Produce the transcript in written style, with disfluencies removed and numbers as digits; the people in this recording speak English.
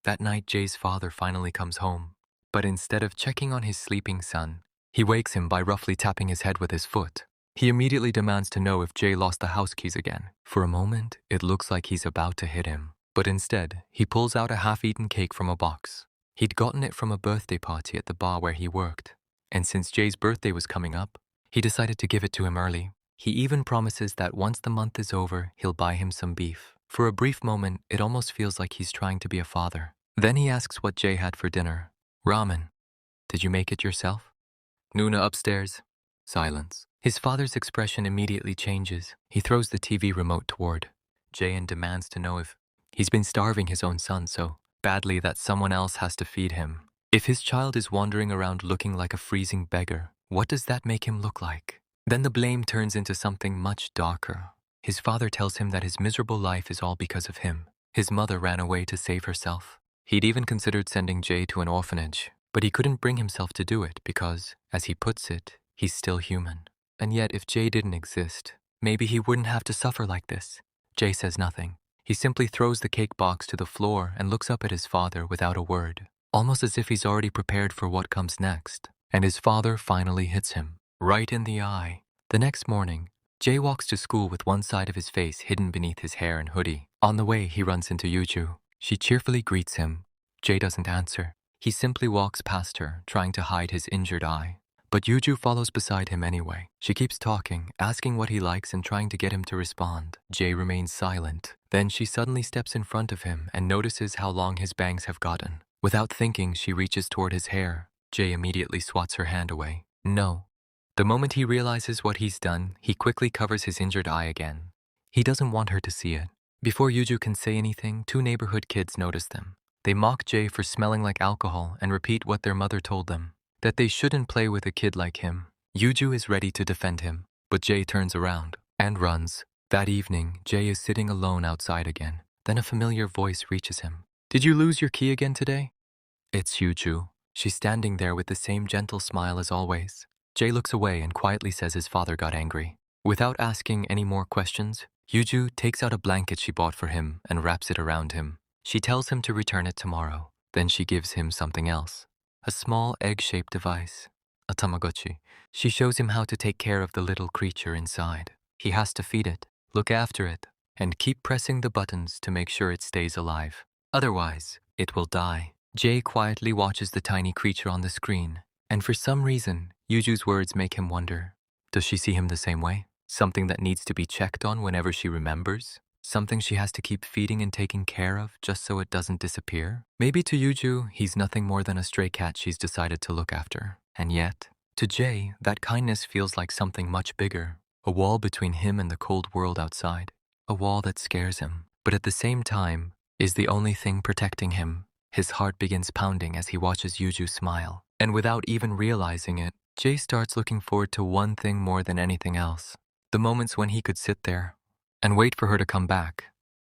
That night, Jay's father finally comes home. But instead of checking on his sleeping son, he wakes him by roughly tapping his head with his foot. He immediately demands to know if Jay lost the house keys again. For a moment, it looks like he's about to hit him. But instead, he pulls out a half-eaten cake from a box. He'd gotten it from a birthday party at the bar where he worked. And since Jay's birthday was coming up, he decided to give it to him early. He even promises that once the month is over, he'll buy him some beef. For a brief moment, it almost feels like he's trying to be a father. Then he asks what Jay had for dinner. Ramen. Did you make it yourself? Nuna upstairs. Silence. His father's expression immediately changes. He throws the TV remote toward Jay and demands to know if he's been starving his own son so badly that someone else has to feed him. If his child is wandering around looking like a freezing beggar, what does that make him look like? Then the blame turns into something much darker. His father tells him that his miserable life is all because of him. His mother ran away to save herself. He'd even considered sending Jay to an orphanage, but he couldn't bring himself to do it because, as he puts it, he's still human. And yet, if Jay didn't exist, maybe he wouldn't have to suffer like this. Jay says nothing. He simply throws the cake box to the floor and looks up at his father without a word, almost as if he's already prepared for what comes next. And his father finally hits him, right in the eye. The next morning, Jay walks to school with one side of his face hidden beneath his hair and hoodie. On the way, he runs into Yuju. She cheerfully greets him. Jay doesn't answer. He simply walks past her, trying to hide his injured eye. But Yuju follows beside him anyway. She keeps talking, asking what he likes and trying to get him to respond. Jay remains silent. Then she suddenly steps in front of him and notices how long his bangs have gotten. Without thinking, she reaches toward his hair. Jay immediately swats her hand away. No. The moment he realizes what he's done, he quickly covers his injured eye again. He doesn't want her to see it. Before Yuju can say anything, two neighborhood kids notice them. They mock Jay for smelling like alcohol and repeat what their mother told them, that they shouldn't play with a kid like him. Yuju is ready to defend him, but Jay turns around and runs. That evening, Jay is sitting alone outside again. Then a familiar voice reaches him. Did you lose your key again today? It's Yuju. She's standing there with the same gentle smile as always. Jay looks away and quietly says his father got angry. Without asking any more questions, Yuju takes out a blanket she bought for him and wraps it around him. She tells him to return it tomorrow. Then she gives him something else. A small egg-shaped device. A Tamagotchi. She shows him how to take care of the little creature inside. He has to feed it, look after it, and keep pressing the buttons to make sure it stays alive. Otherwise, it will die. Jay quietly watches the tiny creature on the screen, and for some reason, Yuju's words make him wonder, does she see him the same way? Something that needs to be checked on whenever she remembers? Something she has to keep feeding and taking care of just so it doesn't disappear? Maybe to Yuju, he's nothing more than a stray cat she's decided to look after. And yet, to Jay, that kindness feels like something much bigger. A wall between him and the cold world outside. A wall that scares him, but at the same time, is the only thing protecting him. His heart begins pounding as he watches Yuju smile. And without even realizing it, Jay starts looking forward to one thing more than anything else. The moments when he could sit there and wait for her to come back,